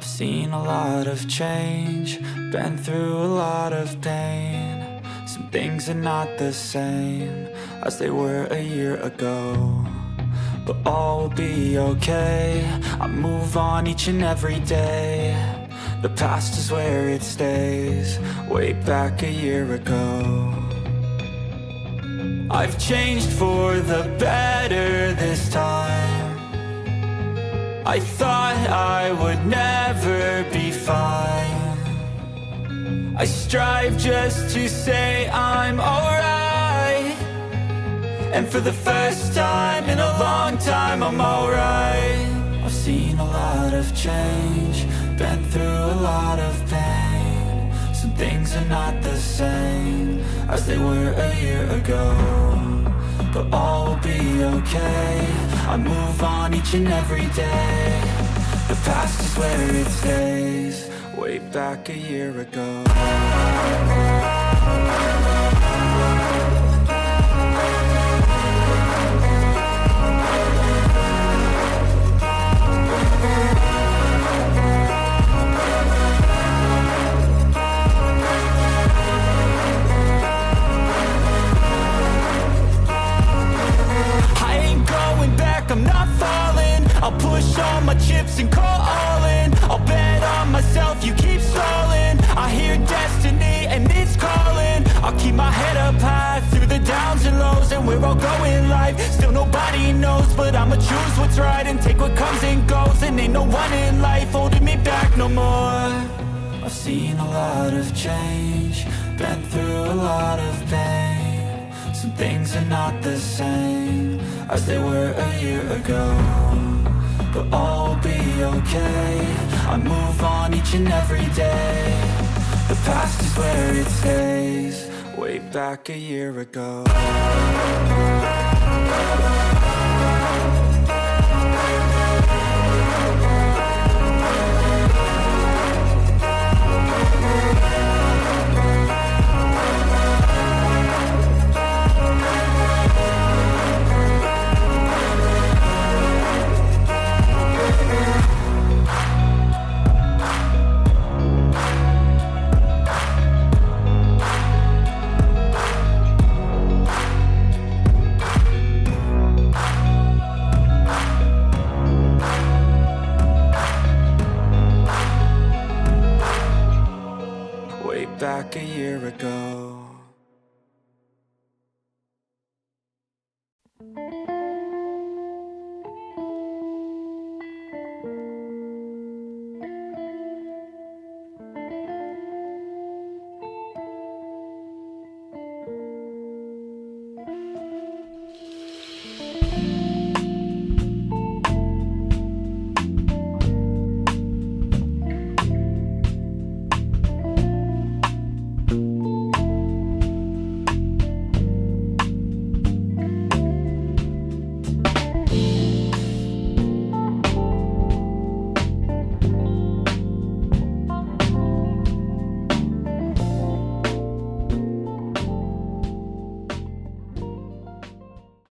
seen a lot of change, been through a lot of pain. Some things are not the same as they were a year ago, but all will be okay. I move on each and every day. The past is where it stays, way back a year ago. I've changed for the better this time. I thought I would never be fine. I strive just to say I'm alright, and for the first time in a long time I'm alright. I've seen a lot of change, been through a lot of pain. Some things are not the same as they were a year ago, but all will be okay. I move on each and every day. The past is where it stays, way back a year ago. I'm not falling, I'll push all my chips and call all in. I'll bet on myself, you keep stalling. I hear destiny and it's calling. I'll keep my head up high through the downs and lows, and we're all going live. Still nobody knows, but I'ma choose what's right and take what comes and goes. And ain't no one in life holding me back no more. I've seen a lot of change, been through a lot of pain. Some things are not the same as they were a year ago, but all will be okay. I move on each and every day. The past is where it stays, way back a year ago. Back a year ago.